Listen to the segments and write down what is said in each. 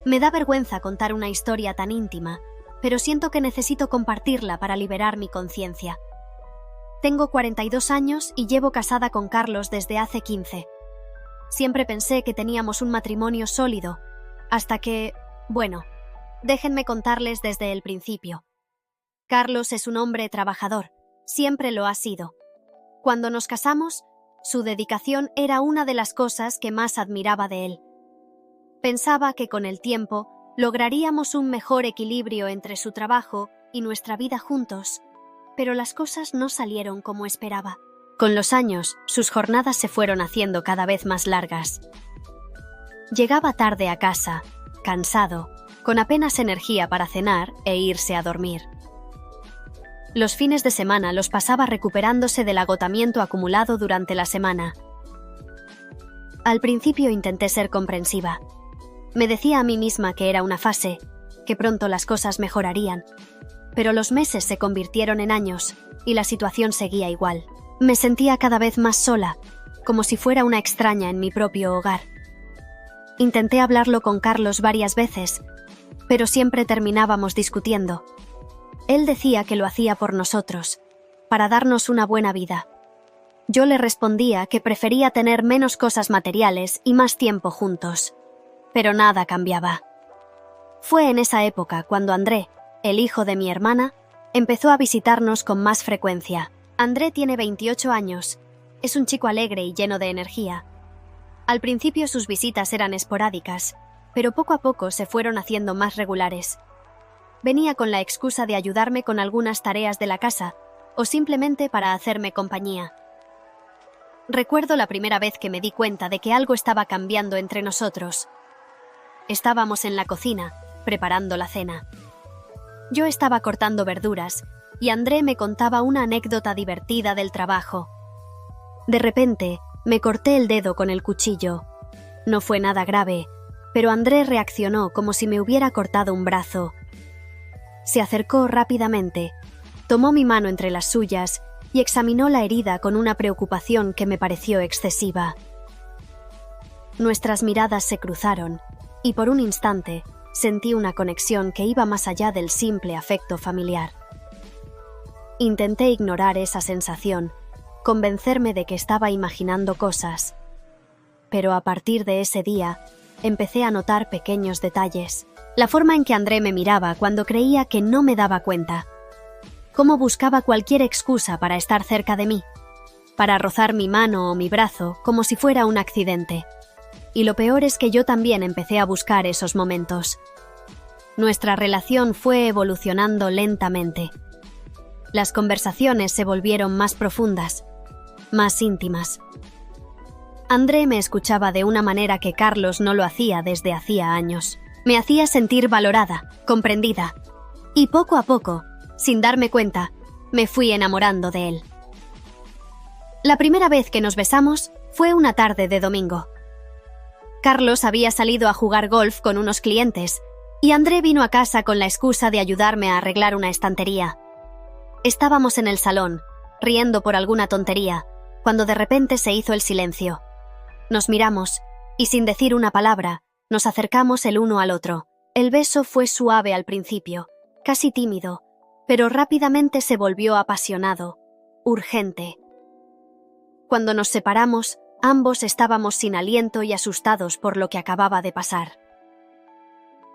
Me da vergüenza contar una historia tan íntima, pero siento que necesito compartirla para liberar mi conciencia. Tengo 42 años y llevo casada con Carlos desde hace 15. Siempre pensé que teníamos un matrimonio sólido, hasta que, bueno, déjenme contarles desde el principio. Carlos es un hombre trabajador, siempre lo ha sido. Cuando nos casamos, su dedicación era una de las cosas que más admiraba de él. Pensaba que con el tiempo lograríamos un mejor equilibrio entre su trabajo y nuestra vida juntos, pero las cosas no salieron como esperaba. Con los años, sus jornadas se fueron haciendo cada vez más largas. Llegaba tarde a casa, cansado, con apenas energía para cenar e irse a dormir. Los fines de semana los pasaba recuperándose del agotamiento acumulado durante la semana. Al principio intenté ser comprensiva. Me decía a mí misma que era una fase, que pronto las cosas mejorarían. Pero los meses se convirtieron en años y la situación seguía igual. Me sentía cada vez más sola, como si fuera una extraña en mi propio hogar. Intenté hablarlo con Carlos varias veces, pero siempre terminábamos discutiendo. Él decía que lo hacía por nosotros, para darnos una buena vida. Yo le respondía que prefería tener menos cosas materiales y más tiempo juntos. Pero nada cambiaba. Fue en esa época cuando André, el hijo de mi hermana, empezó a visitarnos con más frecuencia. André tiene 28 años. Es un chico alegre y lleno de energía. Al principio sus visitas eran esporádicas, pero poco a poco se fueron haciendo más regulares. Venía con la excusa de ayudarme con algunas tareas de la casa o simplemente para hacerme compañía. Recuerdo la primera vez que me di cuenta de que algo estaba cambiando entre nosotros. Estábamos en la cocina, preparando la cena. Yo estaba cortando verduras y André me contaba una anécdota divertida del trabajo. De repente, me corté el dedo con el cuchillo. No fue nada grave, pero André reaccionó como si me hubiera cortado un brazo. Se acercó rápidamente, tomó mi mano entre las suyas y examinó la herida con una preocupación que me pareció excesiva. Nuestras miradas se cruzaron y por un instante sentí una conexión que iba más allá del simple afecto familiar. Intenté ignorar esa sensación, convencerme de que estaba imaginando cosas. Pero a partir de ese día, empecé a notar pequeños detalles. La forma en que André me miraba cuando creía que no me daba cuenta. Cómo buscaba cualquier excusa para estar cerca de mí, para rozar mi mano o mi brazo como si fuera un accidente. Y lo peor es que yo también empecé a buscar esos momentos. Nuestra relación fue evolucionando lentamente. Las conversaciones se volvieron más profundas, más íntimas. André me escuchaba de una manera que Carlos no lo hacía desde hacía años. Me hacía sentir valorada, comprendida. Y poco a poco, sin darme cuenta, me fui enamorando de él. La primera vez que nos besamos fue una tarde de domingo. Carlos había salido a jugar golf con unos clientes y André vino a casa con la excusa de ayudarme a arreglar una estantería. Estábamos en el salón, riendo por alguna tontería, cuando de repente se hizo el silencio. Nos miramos y sin decir una palabra, nos acercamos el uno al otro. El beso fue suave al principio, casi tímido, pero rápidamente se volvió apasionado, urgente. Cuando nos separamos, ambos estábamos sin aliento y asustados por lo que acababa de pasar.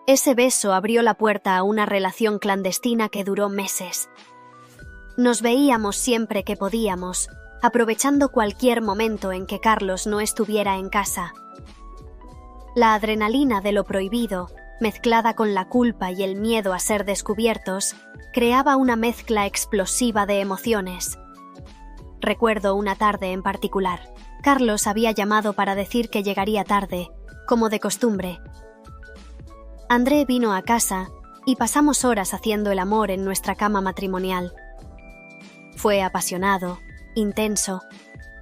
Ese beso abrió la puerta a una relación clandestina que duró meses. Nos veíamos siempre que podíamos, aprovechando cualquier momento en que Carlos no estuviera en casa. La adrenalina de lo prohibido, mezclada con la culpa y el miedo a ser descubiertos, creaba una mezcla explosiva de emociones. Recuerdo una tarde en particular. Carlos había llamado para decir que llegaría tarde, como de costumbre. André vino a casa y pasamos horas haciendo el amor en nuestra cama matrimonial. Fue apasionado, intenso,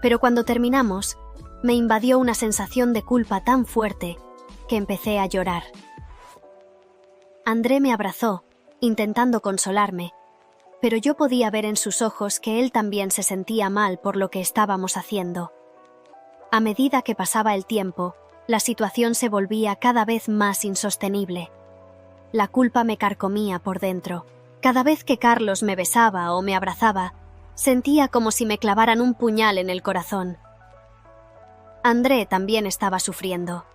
pero cuando terminamos, me invadió una sensación de culpa tan fuerte que empecé a llorar. André me abrazó, intentando consolarme, pero yo podía ver en sus ojos que él también se sentía mal por lo que estábamos haciendo. A medida que pasaba el tiempo, La situación se volvía cada vez más insostenible. La culpa me carcomía por dentro. Cada vez que Carlos me besaba o me abrazaba, sentía como si me clavaran un puñal en el corazón. André también estaba sufriendo.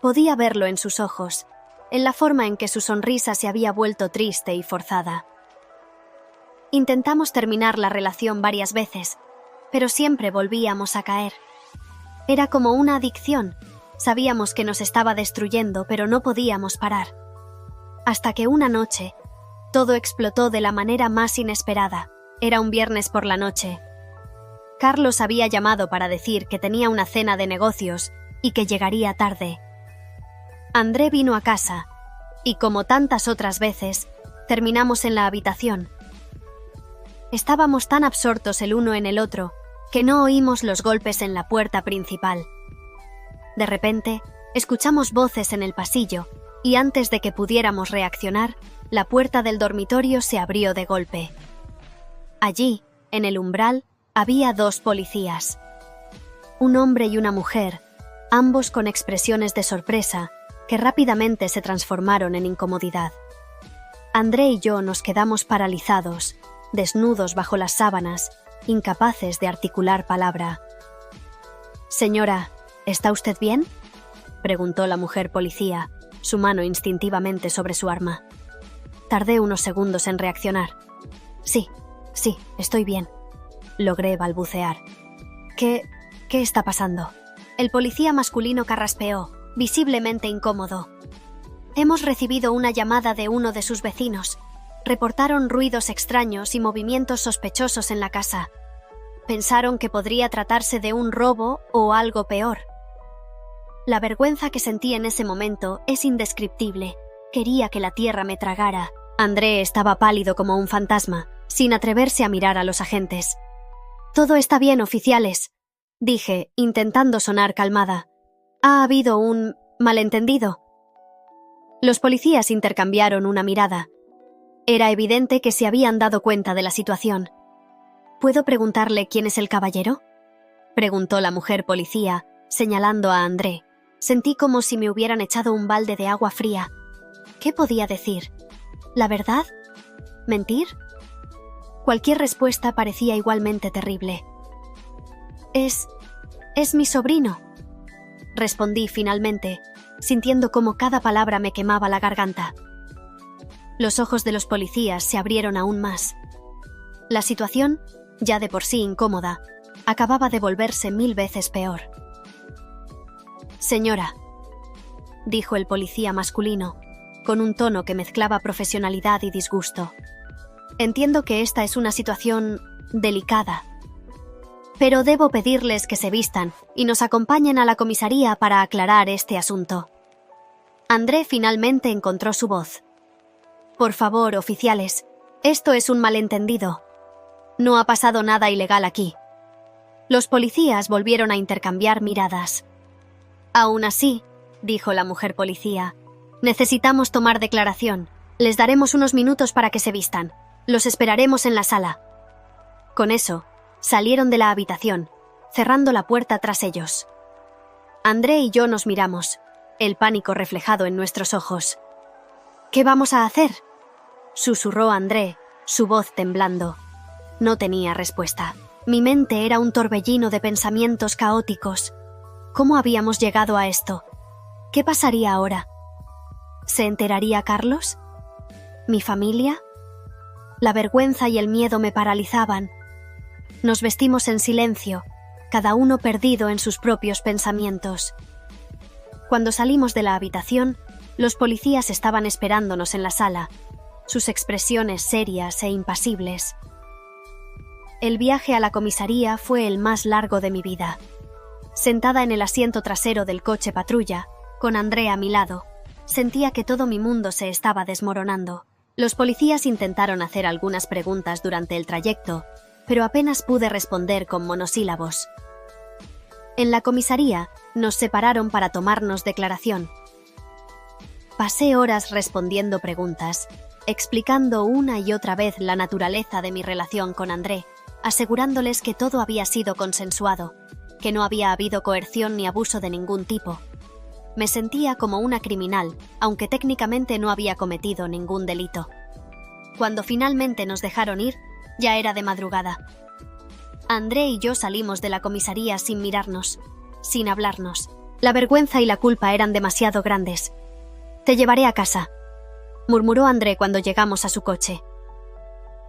Podía verlo en sus ojos, en la forma en que su sonrisa se había vuelto triste y forzada. Intentamos terminar la relación varias veces, pero siempre volvíamos a caer. Era como una adicción. Sabíamos que nos estaba destruyendo, pero no podíamos parar. Hasta que una noche, todo explotó de la manera más inesperada. Era un viernes por la noche. Carlos había llamado para decir que tenía una cena de negocios y que llegaría tarde. André vino a casa y, como tantas otras veces, terminamos en la habitación. Estábamos tan absortos el uno en el otro que no oímos los golpes en la puerta principal. De repente, escuchamos voces en el pasillo y antes de que pudiéramos reaccionar, la puerta del dormitorio se abrió de golpe. Allí, en el umbral, había 2 policías. Un hombre y una mujer, ambos con expresiones de sorpresa que rápidamente se transformaron en incomodidad. André y yo nos quedamos paralizados, desnudos bajo las sábanas, incapaces de articular palabra. «Señora, ¿está usted bien?», preguntó la mujer policía, su mano instintivamente sobre su arma. Tardé unos segundos en reaccionar. Sí, estoy bien», logré balbucear. ¿Qué está pasando?». El policía masculino carraspeó, visiblemente incómodo. «Hemos recibido una llamada de uno de sus vecinos. Reportaron ruidos extraños y movimientos sospechosos en la casa. Pensaron que podría tratarse de un robo o algo peor». La vergüenza que sentí en ese momento es indescriptible. Quería que la tierra me tragara. André estaba pálido como un fantasma, sin atreverse a mirar a los agentes. «Todo está bien, oficiales», dije, intentando sonar calmada. «Ha habido un malentendido». Los policías intercambiaron una mirada. Era evidente que se habían dado cuenta de la situación. «¿Puedo preguntarle quién es el caballero?», preguntó la mujer policía, señalando a André. Sentí como si me hubieran echado un balde de agua fría. ¿Qué podía decir? ¿La verdad? ¿Mentir? Cualquier respuesta parecía igualmente terrible. Es mi sobrino», respondí finalmente, sintiendo como cada palabra me quemaba la garganta. Los ojos de los policías se abrieron aún más. La situación, ya de por sí incómoda, acababa de volverse 1000 veces peor. «Señora», dijo el policía masculino, con un tono que mezclaba profesionalidad y disgusto. «Entiendo que esta es una situación delicada, pero debo pedirles que se vistan y nos acompañen a la comisaría para aclarar este asunto». André finalmente encontró su voz. «Por favor, oficiales, esto es un malentendido. No ha pasado nada ilegal aquí». Los policías volvieron a intercambiar miradas. «Aún así», dijo la mujer policía, «necesitamos tomar declaración. Les daremos unos minutos para que se vistan. Los esperaremos en la sala». Con eso, salieron de la habitación, cerrando la puerta tras ellos. André y yo nos miramos, el pánico reflejado en nuestros ojos. «¿Qué vamos a hacer?», susurró André, su voz temblando. No tenía respuesta. Mi mente era un torbellino de pensamientos caóticos. ¿Cómo habíamos llegado a esto? ¿Qué pasaría ahora? ¿Se enteraría Carlos? ¿Mi familia? La vergüenza y el miedo me paralizaban. Nos vestimos en silencio, cada uno perdido en sus propios pensamientos. Cuando salimos de la habitación, los policías estaban esperándonos en la sala, sus expresiones serias e impasibles. El viaje a la comisaría fue el más largo de mi vida. Sentada en el asiento trasero del coche patrulla, con André a mi lado, sentía que todo mi mundo se estaba desmoronando. Los policías intentaron hacer algunas preguntas durante el trayecto, pero apenas pude responder con monosílabos. En la comisaría nos separaron para tomarnos declaración. Pasé horas respondiendo preguntas, explicando una y otra vez la naturaleza de mi relación con André, asegurándoles que todo había sido consensuado, que no había habido coerción ni abuso de ningún tipo, Me sentía como una criminal, aunque técnicamente no había cometido ningún delito. Cuando finalmente nos dejaron ir, ya era de madrugada. André y yo salimos de la comisaría sin mirarnos, sin hablarnos. La vergüenza y la culpa eran demasiado grandes. «Te llevaré a casa», murmuró André cuando llegamos a su coche.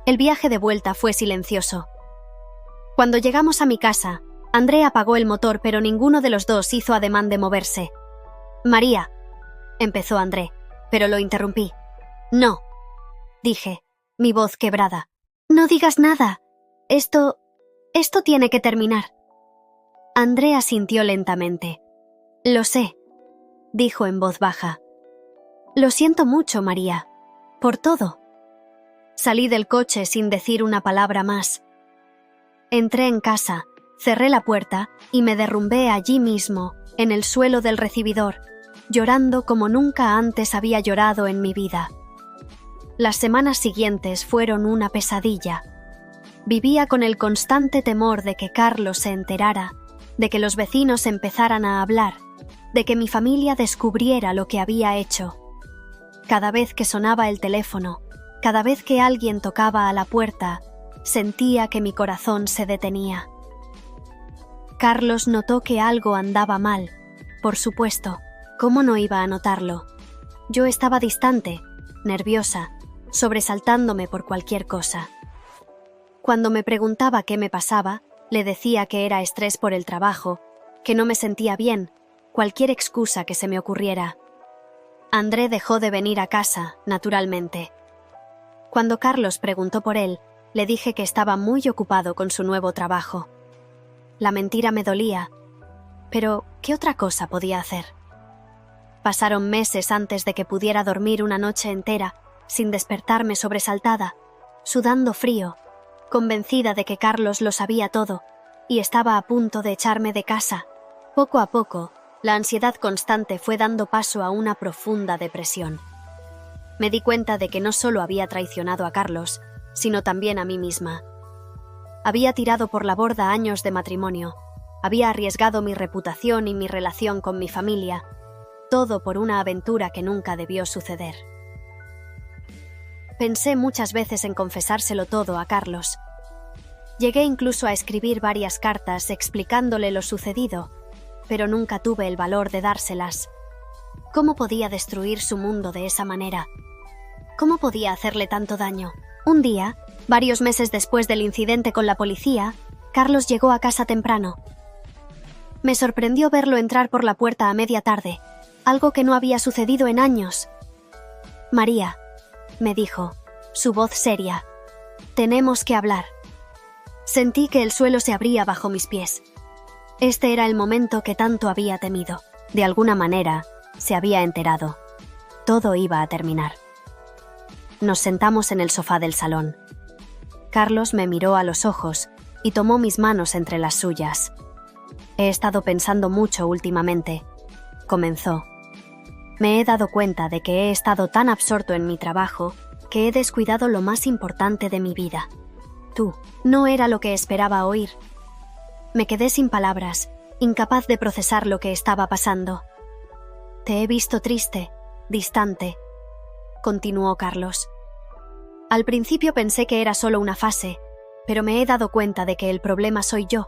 El viaje de vuelta fue silencioso. Cuando llegamos a mi casa, André apagó el motor, pero ninguno de los dos hizo ademán de moverse. «María», empezó André, pero lo interrumpí. «No», dije, mi voz quebrada. «No digas nada. Esto tiene que terminar». André asintió lentamente. «Lo sé», dijo en voz baja. «Lo siento mucho, María, por todo». Salí del coche sin decir una palabra más. Entré en casa, cerré la puerta y me derrumbé allí mismo, en el suelo del recibidor, llorando como nunca antes había llorado en mi vida. Las semanas siguientes fueron una pesadilla. Vivía con el constante temor de que Carlos se enterara, de que los vecinos empezaran a hablar, de que mi familia descubriera lo que había hecho. Cada vez que sonaba el teléfono, cada vez que alguien tocaba a la puerta, sentía que mi corazón se detenía. Carlos notó que algo andaba mal, por supuesto. ¿Cómo no iba a notarlo? Yo estaba distante, nerviosa, sobresaltándome por cualquier cosa. Cuando me preguntaba qué me pasaba, le decía que era estrés por el trabajo, que no me sentía bien, cualquier excusa que se me ocurriera. André dejó de venir a casa, naturalmente. Cuando Carlos preguntó por él, le dije que estaba muy ocupado con su nuevo trabajo. La mentira me dolía, pero ¿qué otra cosa podía hacer? Pasaron meses antes de que pudiera dormir una noche entera, sin despertarme sobresaltada, sudando frío, convencida de que Carlos lo sabía todo y estaba a punto de echarme de casa. Poco a poco, la ansiedad constante fue dando paso a una profunda depresión. Me di cuenta de que no solo había traicionado a Carlos, sino también a mí misma. Había tirado por la borda años de matrimonio, había arriesgado mi reputación y mi relación con mi familia, todo por una aventura que nunca debió suceder. Pensé muchas veces en confesárselo todo a Carlos. Llegué incluso a escribir varias cartas explicándole lo sucedido, pero nunca tuve el valor de dárselas. ¿Cómo podía destruir su mundo de esa manera? ¿Cómo podía hacerle tanto daño? Un día, varios meses después del incidente con la policía, Carlos llegó a casa temprano. Me sorprendió verlo entrar por la puerta a media tarde, algo que no había sucedido en años. «María», me dijo, su voz seria, «tenemos que hablar». Sentí que el suelo se abría bajo mis pies. Este era el momento que tanto había temido. De alguna manera, se había enterado. Todo iba a terminar. Nos sentamos en el sofá del salón. Carlos me miró a los ojos y tomó mis manos entre las suyas. «He estado pensando mucho últimamente», comenzó. «Me he dado cuenta de que he estado tan absorto en mi trabajo que he descuidado lo más importante de mi vida. Tú, no era lo que esperaba oír». Me quedé sin palabras, incapaz de procesar lo que estaba pasando. «Te he visto triste, distante», continuó Carlos. «Al principio pensé que era solo una fase, pero me he dado cuenta de que el problema soy yo.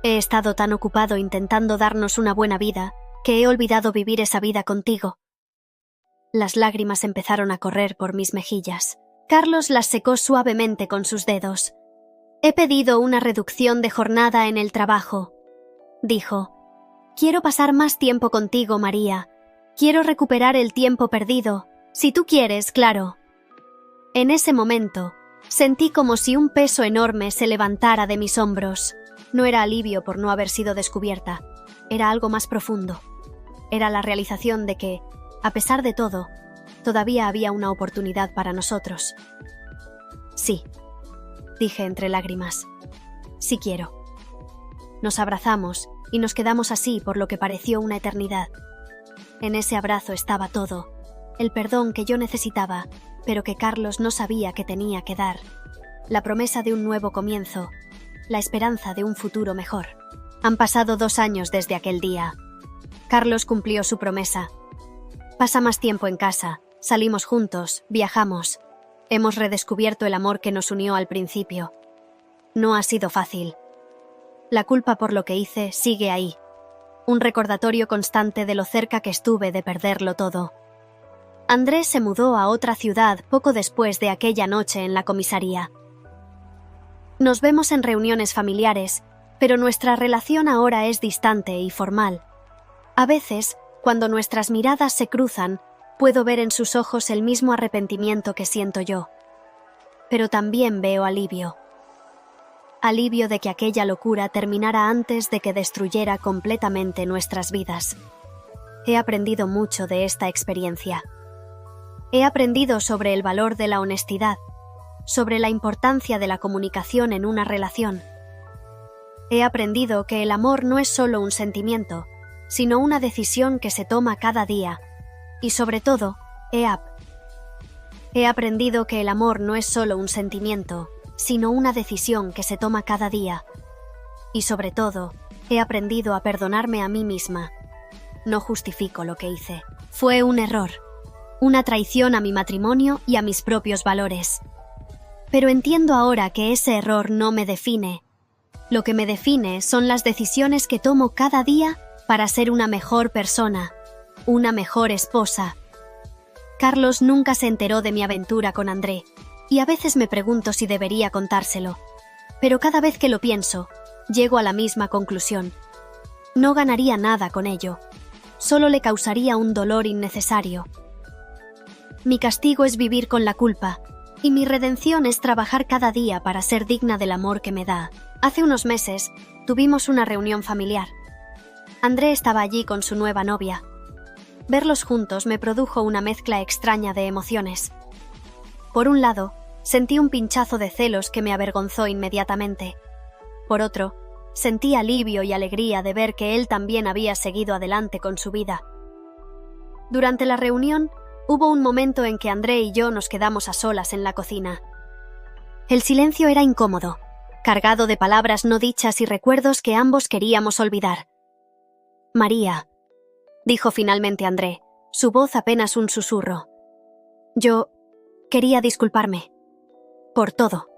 He estado tan ocupado intentando darnos una buena vida que he olvidado vivir esa vida contigo». Las lágrimas empezaron a correr por mis mejillas. Carlos las secó suavemente con sus dedos. «He pedido una reducción de jornada en el trabajo», dijo. «Quiero pasar más tiempo contigo, María. Quiero recuperar el tiempo perdido, si tú quieres, claro». En ese momento, sentí como si un peso enorme se levantara de mis hombros. No era alivio por no haber sido descubierta, era algo más profundo. Era la realización de que, a pesar de todo, todavía había una oportunidad para nosotros. «Sí», dije entre lágrimas. «Sí quiero». Nos abrazamos y nos quedamos así por lo que pareció una eternidad. En ese abrazo estaba todo, el perdón que yo necesitaba, pero que Carlos no sabía que tenía que dar, la promesa de un nuevo comienzo, la esperanza de un futuro mejor. Han pasado 2 años desde aquel día. Carlos cumplió su promesa. Pasa más tiempo en casa, salimos juntos, viajamos. Hemos redescubierto el amor que nos unió al principio. No ha sido fácil. La culpa por lo que hice sigue ahí. Un recordatorio constante de lo cerca que estuve de perderlo todo. Andrés se mudó a otra ciudad poco después de aquella noche en la comisaría. Nos vemos en reuniones familiares, pero nuestra relación ahora es distante y formal. A veces, cuando nuestras miradas se cruzan, puedo ver en sus ojos el mismo arrepentimiento que siento yo. Pero también veo alivio. Alivio de que aquella locura terminara antes de que destruyera completamente nuestras vidas. He aprendido mucho de esta experiencia. He aprendido sobre el valor de la honestidad, sobre la importancia de la comunicación en una relación. He aprendido que el amor no es solo un sentimiento, sino una decisión que se toma cada día. Y sobre todo, he aprendido que el amor no es solo un sentimiento, sino una decisión que se toma cada día. Y sobre todo, he aprendido a perdonarme a mí misma. No justifico lo que hice. Fue un error. Una traición a mi matrimonio y a mis propios valores. Pero entiendo ahora que ese error no me define. Lo que me define son las decisiones que tomo cada día para ser una mejor persona, una mejor esposa. Carlos nunca se enteró de mi aventura con André, y a veces me pregunto si debería contárselo. Pero cada vez que lo pienso, llego a la misma conclusión. No ganaría nada con ello. Solo le causaría un dolor innecesario. Mi castigo es vivir con la culpa, y mi redención es trabajar cada día para ser digna del amor que me da. Hace unos meses, tuvimos una reunión familiar. André estaba allí con su nueva novia. Verlos juntos me produjo una mezcla extraña de emociones. Por un lado, sentí un pinchazo de celos que me avergonzó inmediatamente. Por otro, sentí alivio y alegría de ver que él también había seguido adelante con su vida. Durante la reunión, hubo un momento en que André y yo nos quedamos a solas en la cocina. El silencio era incómodo, cargado de palabras no dichas y recuerdos que ambos queríamos olvidar. «María», dijo finalmente André, su voz apenas un susurro. «Yo quería disculparme. Por todo».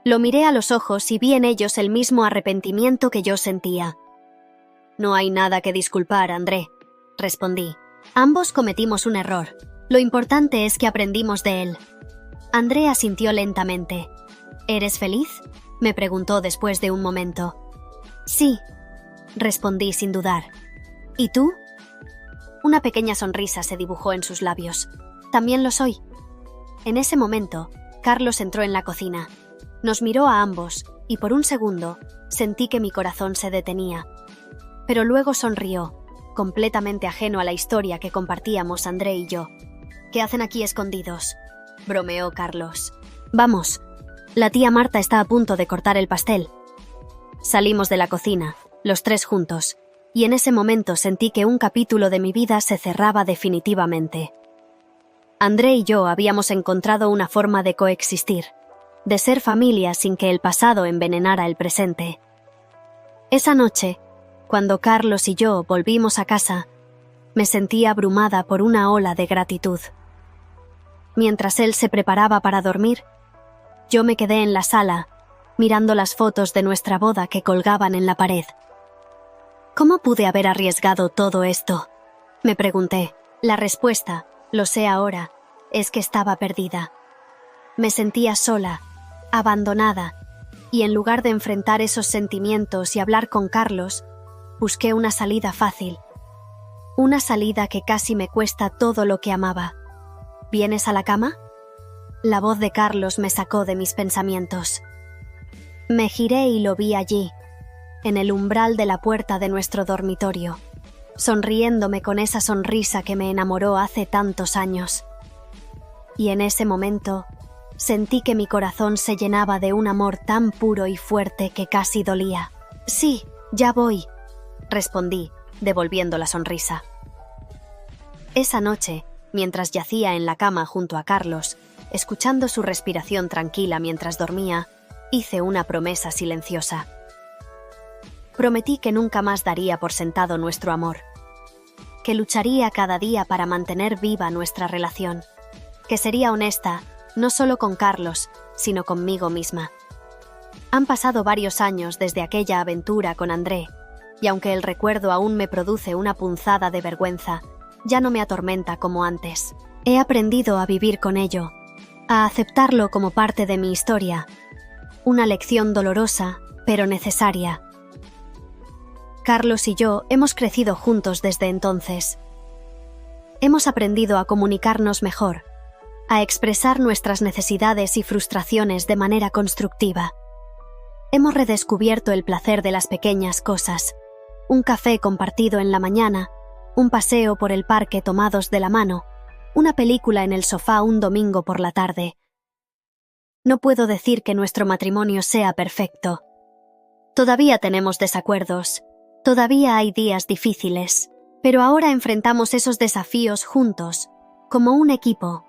Lo miré a los ojos y vi en ellos el mismo arrepentimiento que yo sentía. «No hay nada que disculpar, André», respondí. «Ambos cometimos un error. Lo importante es que aprendimos de él». André asintió lentamente. «¿Eres feliz?», me preguntó después de un momento. «Sí», respondí sin dudar. «¿Y tú?». Una pequeña sonrisa se dibujó en sus labios. «También lo soy». En ese momento, Carlos entró en la cocina. Nos miró a ambos, y por un segundo, sentí que mi corazón se detenía. Pero luego sonrió, completamente ajeno a la historia que compartíamos André y yo. «¿Qué hacen aquí escondidos?», bromeó Carlos. «Vamos, la tía Marta está a punto de cortar el pastel». Salimos de la cocina, los tres juntos, y en ese momento sentí que un capítulo de mi vida se cerraba definitivamente. André y yo habíamos encontrado una forma de coexistir, de ser familia sin que el pasado envenenara el presente. Esa noche, cuando Carlos y yo volvimos a casa, me sentí abrumada por una ola de gratitud. Mientras él se preparaba para dormir, yo me quedé en la sala, mirando las fotos de nuestra boda que colgaban en la pared. ¿Cómo pude haber arriesgado todo esto?, me pregunté. La respuesta, lo sé ahora, es que estaba perdida. Me sentía sola, abandonada, y en lugar de enfrentar esos sentimientos y hablar con Carlos, busqué una salida fácil. Una salida que casi me cuesta todo lo que amaba. ¿Vienes a la cama?, la voz de Carlos me sacó de mis pensamientos. Me giré y lo vi allí, en el umbral de la puerta de nuestro dormitorio, sonriéndome con esa sonrisa que me enamoró hace tantos años. Y en ese momento, sentí que mi corazón se llenaba de un amor tan puro y fuerte que casi dolía. «Sí, ya voy», respondí, devolviendo la sonrisa. Esa noche, mientras yacía en la cama junto a Carlos, escuchando su respiración tranquila mientras dormía, hice una promesa silenciosa. prometí que nunca más daría por sentado nuestro amor, que lucharía cada día para mantener viva nuestra relación, que sería honesta, no solo con Carlos, sino conmigo misma. Han pasado varios años desde aquella aventura con André, y aunque el recuerdo aún me produce una punzada de vergüenza, ya no me atormenta como antes. He aprendido a vivir con ello, a aceptarlo como parte de mi historia, una lección dolorosa, pero necesaria. Carlos y yo hemos crecido juntos desde entonces. Hemos aprendido a comunicarnos mejor, a expresar nuestras necesidades y frustraciones de manera constructiva. Hemos redescubierto el placer de las pequeñas cosas, un café compartido en la mañana, un paseo por el parque tomados de la mano, una película en el sofá un domingo por la tarde. No puedo decir que nuestro matrimonio sea perfecto. Todavía tenemos desacuerdos, todavía hay días difíciles, pero ahora enfrentamos esos desafíos juntos, como un equipo.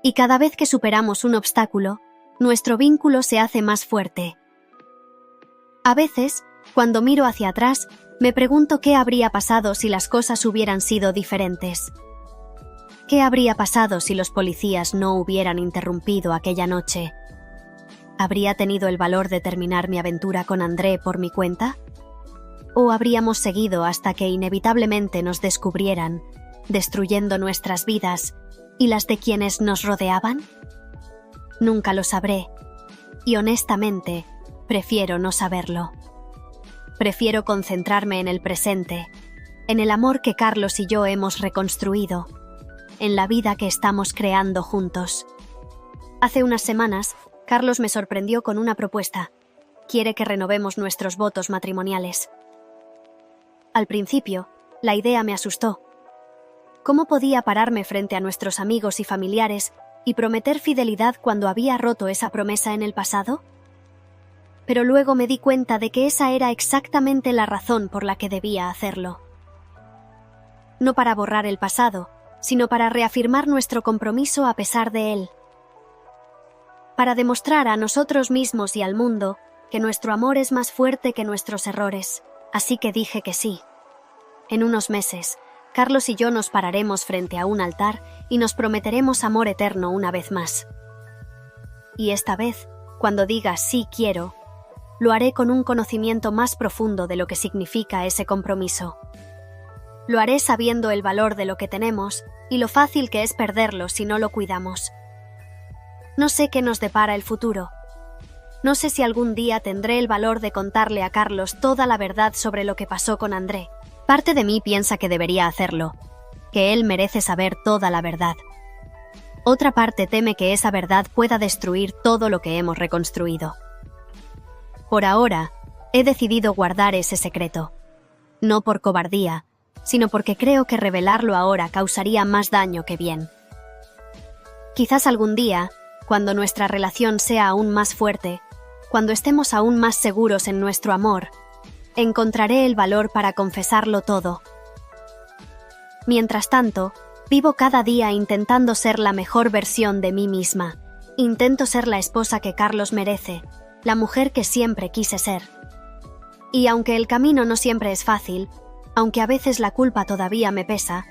Y cada vez que superamos un obstáculo, nuestro vínculo se hace más fuerte. A veces, cuando miro hacia atrás, me pregunto qué habría pasado si las cosas hubieran sido diferentes. ¿Qué habría pasado si los policías no hubieran interrumpido aquella noche? ¿Habría tenido el valor de terminar mi aventura con André por mi cuenta? ¿O habríamos seguido hasta que inevitablemente nos descubrieran, destruyendo nuestras vidas y las de quienes nos rodeaban? Nunca lo sabré, y honestamente, prefiero no saberlo. Prefiero concentrarme en el presente, en el amor que Carlos y yo hemos reconstruido, en la vida que estamos creando juntos. Hace unas semanas, Carlos me sorprendió con una propuesta. Quiere que renovemos nuestros votos matrimoniales. Al principio, la idea me asustó. ¿Cómo podía pararme frente a nuestros amigos y familiares y prometer fidelidad cuando había roto esa promesa en el pasado? Pero luego me di cuenta de que esa era exactamente la razón por la que debía hacerlo. No para borrar el pasado, sino para reafirmar nuestro compromiso a pesar de él. Para demostrar a nosotros mismos y al mundo que nuestro amor es más fuerte que nuestros errores. Así que dije que sí. En unos meses, Carlos y yo nos pararemos frente a un altar y nos prometeremos amor eterno una vez más. Y esta vez, cuando diga sí quiero, lo haré con un conocimiento más profundo de lo que significa ese compromiso. Lo haré sabiendo el valor de lo que tenemos y lo fácil que es perderlo si no lo cuidamos. No sé qué nos depara el futuro. No sé si algún día tendré el valor de contarle a Carlos toda la verdad sobre lo que pasó con André. Parte de mí piensa que debería hacerlo, que él merece saber toda la verdad. Otra parte teme que esa verdad pueda destruir todo lo que hemos reconstruido. Por ahora, he decidido guardar ese secreto. No por cobardía, sino porque creo que revelarlo ahora causaría más daño que bien. Quizás algún día, cuando nuestra relación sea aún más fuerte, cuando estemos aún más seguros en nuestro amor, encontraré el valor para confesarlo todo. Mientras tanto, vivo cada día intentando ser la mejor versión de mí misma. Intento ser la esposa que Carlos merece, la mujer que siempre quise ser. Y aunque el camino no siempre es fácil, aunque a veces la culpa todavía me pesa,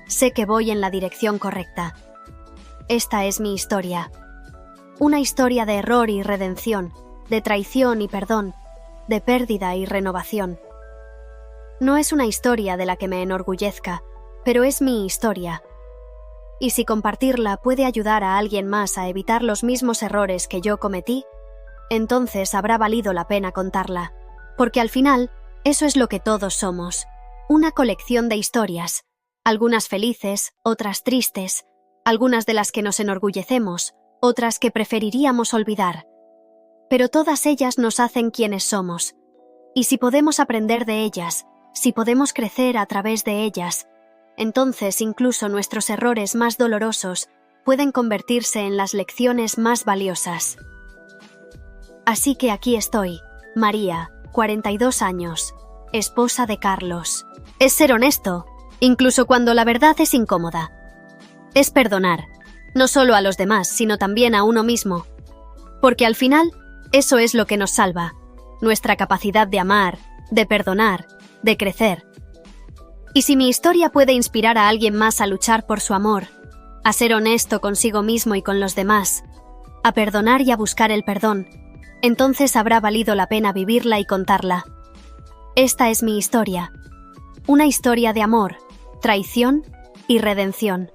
sé que voy en la dirección correcta. Esta es mi historia. Una historia de error y redención, de traición y perdón, de pérdida y renovación. No es una historia de la que me enorgullezca, pero es mi historia. Y si compartirla puede ayudar a alguien más a evitar los mismos errores que yo cometí, entonces habrá valido la pena contarla. Porque al final, eso es lo que todos somos. Una colección de historias, algunas felices, otras tristes, algunas de las que nos enorgullecemos, otras que preferiríamos olvidar. Pero todas ellas nos hacen quienes somos. Y si podemos aprender de ellas, si podemos crecer a través de ellas, entonces incluso nuestros errores más dolorosos pueden convertirse en las lecciones más valiosas. Así que aquí estoy, María, 42 años, esposa de Carlos. Es ser honesto, incluso cuando la verdad es incómoda. Es perdonar, no solo a los demás, sino también a uno mismo. Porque al final, eso es lo que nos salva, nuestra capacidad de amar, de perdonar, de crecer. Y si mi historia puede inspirar a alguien más a luchar por su amor, a ser honesto consigo mismo y con los demás, a perdonar y a buscar el perdón, entonces habrá valido la pena vivirla y contarla. Esta es mi historia. Una historia de amor, traición y redención.